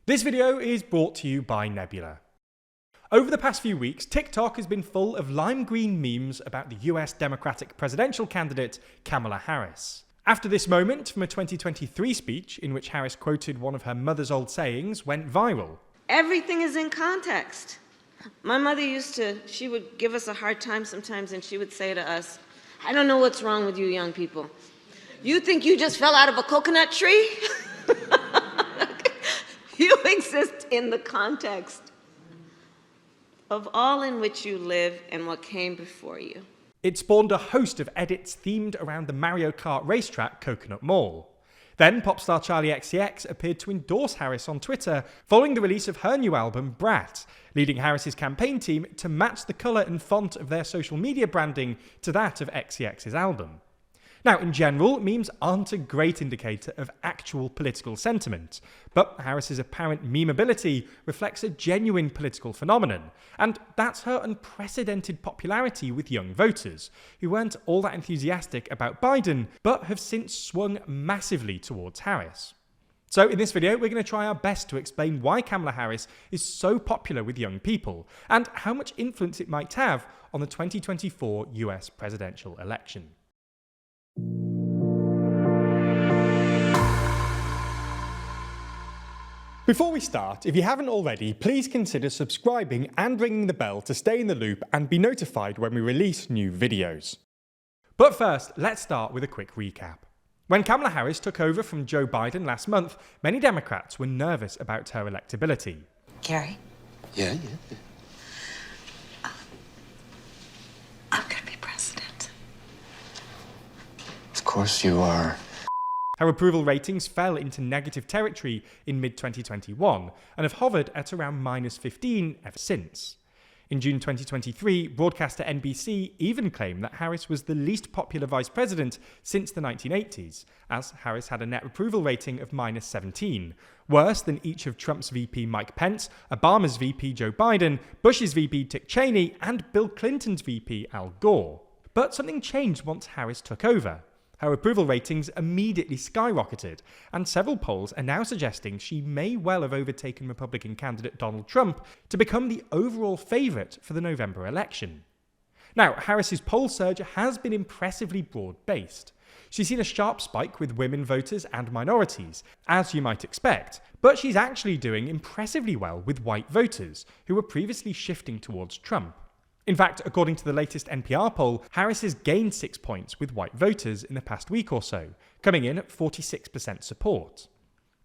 This video is brought to you by Nebula. Over the past few weeks, TikTok has been full of lime green memes about the US Democratic presidential candidate Kamala Harris. After this moment from a 2023 speech in which Harris quoted one of her mother's old sayings went viral. Everything is in context. My mother she would give us a hard time sometimes, and she would say to us, "I don't know what's wrong with you young people. You think you just fell out of a coconut tree?" You exist in the context of all in which you live and what came before you. It spawned a host of edits themed around the Mario Kart racetrack Coconut Mall. Then pop star Charli XCX appeared to endorse Harris on Twitter following the release of her new album Brat, leading Harris's campaign team to match the colour and font of their social media branding to that of XCX's album. Now, in general, memes aren't a great indicator of actual political sentiment, but Harris's apparent memeability reflects a genuine political phenomenon, and that's her unprecedented popularity with young voters, who weren't all that enthusiastic about Biden, but have since swung massively towards Harris. So in this video, we're going to try our best to explain why Kamala Harris is so popular with young people, and how much influence it might have on the 2024 US presidential election. Before we start, if you haven't already, please consider subscribing and ringing the bell to stay in the loop and be notified when we release new videos. But first, let's start with a quick recap. When Kamala Harris took over from Joe Biden last month, many Democrats were nervous about her electability. Gary? Yeah. I'm gonna be president. Of course you are. Her approval ratings fell into negative territory in mid-2021 and have hovered at around -15 ever since. In June 2023, broadcaster NBC even claimed that Harris was the least popular vice president since the 1980s, as Harris had a net approval rating of -17, worse than each of Trump's VP Mike Pence, Obama's VP Joe Biden, Bush's VP Dick Cheney, and Bill Clinton's VP Al Gore. But something changed once Harris took over. Her approval ratings immediately skyrocketed, and several polls are now suggesting she may well have overtaken Republican candidate Donald Trump to become the overall favourite for the November election. Now, Harris's poll surge has been impressively broad-based. She's seen a sharp spike with women voters and minorities, as you might expect, but she's actually doing impressively well with white voters, who were previously shifting towards Trump. In fact, according to the latest NPR poll, Harris has gained 6 points with white voters in the past week or so, coming in at 46% support.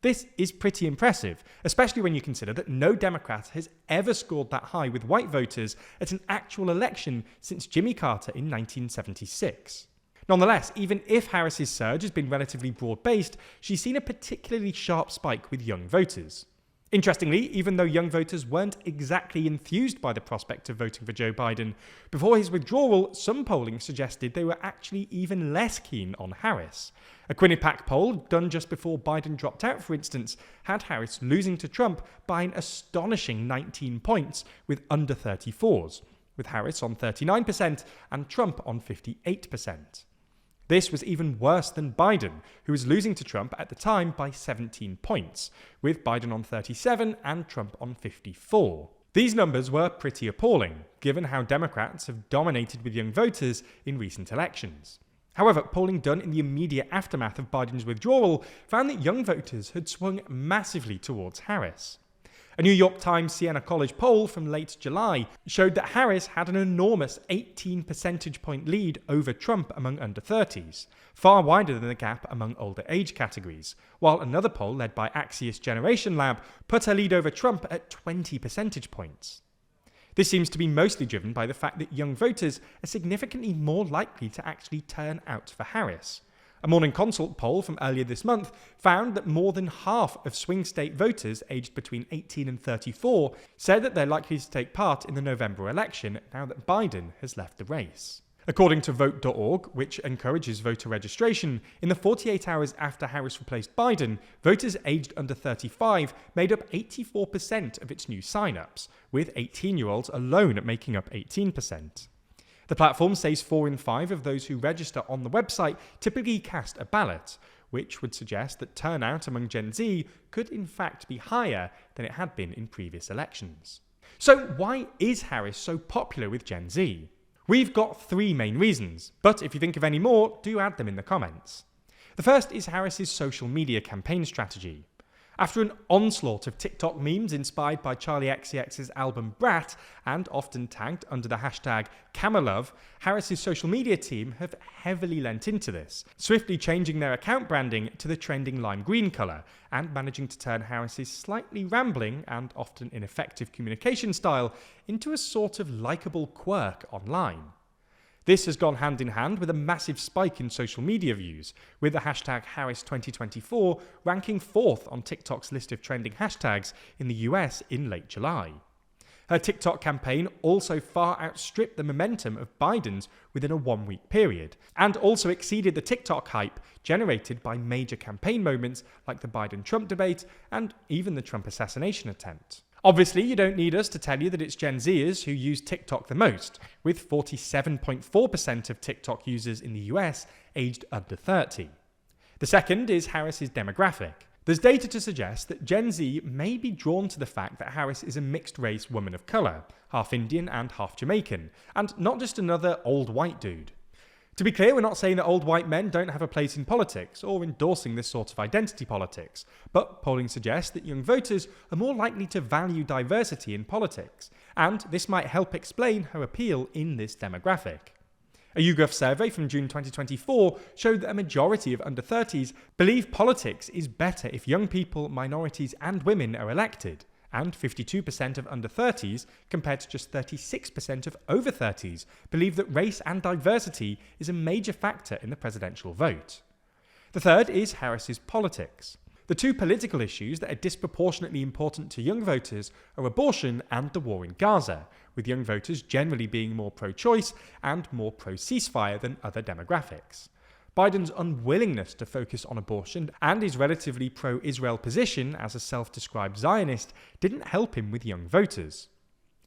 This is pretty impressive, especially when you consider that no Democrat has ever scored that high with white voters at an actual election since Jimmy Carter in 1976. Nonetheless, even if Harris's surge has been relatively broad-based, she's seen a particularly sharp spike with young voters. Interestingly, even though young voters weren't exactly enthused by the prospect of voting for Joe Biden, before his withdrawal, some polling suggested they were actually even less keen on Harris. A Quinnipiac poll done just before Biden dropped out, for instance, had Harris losing to Trump by an astonishing 19 points with under 34s, with Harris on 39% and Trump on 58%. This was even worse than Biden, who was losing to Trump at the time by 17 points, with Biden on 37 and Trump on 54. These numbers were pretty appalling, given how Democrats have dominated with young voters in recent elections. However, polling done in the immediate aftermath of Biden's withdrawal found that young voters had swung massively towards Harris. A New York Times Siena College poll from late July showed that Harris had an enormous 18 percentage point lead over Trump among under 30s, far wider than the gap among older age categories, while another poll led by Axios Generation Lab put her lead over Trump at 20 percentage points. This seems to be mostly driven by the fact that young voters are significantly more likely to actually turn out for Harris. A Morning Consult poll from earlier this month found that more than half of swing state voters aged between 18 and 34 said that they're likely to take part in the November election now that Biden has left the race. According to Vote.org, which encourages voter registration, in the 48 hours after Harris replaced Biden, voters aged under 35 made up 84% of its new sign-ups, with 18-year-olds alone making up 18%. The platform says 4 in 5 of those who register on the website typically cast a ballot, which would suggest that turnout among Gen Z could in fact be higher than it had been in previous elections. So why is Harris so popular with Gen Z? We've got 3 main reasons, but if you think of any more, do add them in the comments. The first is Harris's social media campaign strategy. After an onslaught of TikTok memes inspired by Charli XCX's album Brat and often tagged under the hashtag Kamala, Harris's social media team have heavily lent into this, swiftly changing their account branding to the trending lime green colour and managing to turn Harris's slightly rambling and often ineffective communication style into a sort of likeable quirk online. This has gone hand in hand with a massive spike in social media views, with the hashtag Harris2024 ranking 4th on TikTok's list of trending hashtags in the US in late July. Her TikTok campaign also far outstripped the momentum of Biden's within a 1-week period, and also exceeded the TikTok hype generated by major campaign moments like the Biden-Trump debate and even the Trump assassination attempt. Obviously, you don't need us to tell you that it's Gen Zers who use TikTok the most, with 47.4% of TikTok users in the US aged under 30. The second is Harris's demographic. There's data to suggest that Gen Z may be drawn to the fact that Harris is a mixed-race woman of colour, half Indian and half Jamaican, and not just another old white dude. To be clear, we're not saying that old white men don't have a place in politics or endorsing this sort of identity politics, but polling suggests that young voters are more likely to value diversity in politics, and this might help explain her appeal in this demographic. A YouGov survey from June 2024 showed that a majority of under 30s believe politics is better if young people, minorities and women are elected, and 52% of under 30s, compared to just 36% of over 30s, believe that race and diversity is a major factor in the presidential vote. The third is Harris's politics. The 2 political issues that are disproportionately important to young voters are abortion and the war in Gaza, with young voters generally being more pro-choice and more pro-ceasefire than other demographics. Biden's unwillingness to focus on abortion and his relatively pro-Israel position as a self-described Zionist didn't help him with young voters.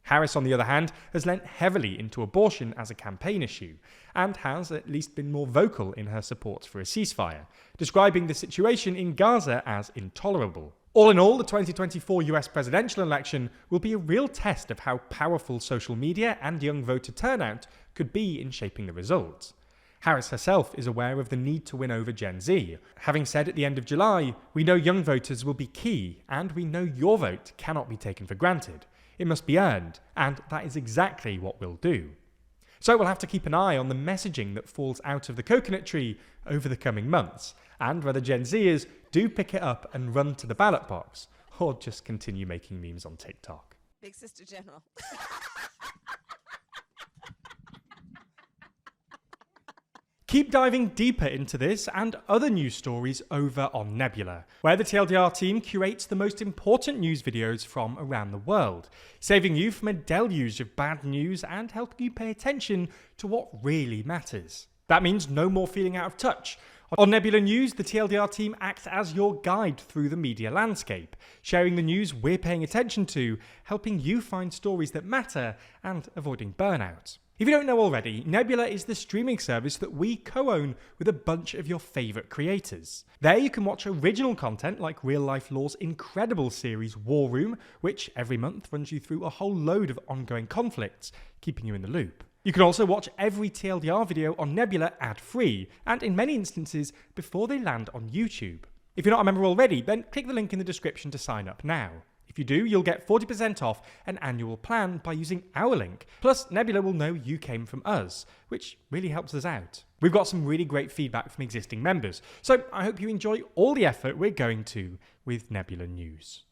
Harris, on the other hand, has lent heavily into abortion as a campaign issue, and has at least been more vocal in her support for a ceasefire, describing the situation in Gaza as intolerable. All in all, the 2024 US presidential election will be a real test of how powerful social media and young voter turnout could be in shaping the results. Harris herself is aware of the need to win over Gen Z, having said at the end of July, "We know young voters will be key, and we know your vote cannot be taken for granted. It must be earned, and that is exactly what we'll do." So we'll have to keep an eye on the messaging that falls out of the coconut tree over the coming months, and whether Gen Zers do pick it up and run to the ballot box, or just continue making memes on TikTok. Big Sister General. Keep diving deeper into this and other news stories over on Nebula, where the TLDR team curates the most important news videos from around the world, saving you from a deluge of bad news and helping you pay attention to what really matters. That means no more feeling out of touch. On Nebula News, the TLDR team acts as your guide through the media landscape, sharing the news we're paying attention to, helping you find stories that matter, and avoiding burnout. If you don't know already, Nebula is the streaming service that we co-own with a bunch of your favourite creators. There you can watch original content like Real Life Law's incredible series War Room, which every month runs you through a whole load of ongoing conflicts, keeping you in the loop. You can also watch every TLDR video on Nebula ad-free, and in many instances before they land on YouTube. If you're not a member already, then click the link in the description to sign up now. If you do, you'll get 40% off an annual plan by using our link. Plus, Nebula will know you came from us, which really helps us out. We've got some really great feedback from existing members, so I hope you enjoy all the effort we're going to with Nebula News.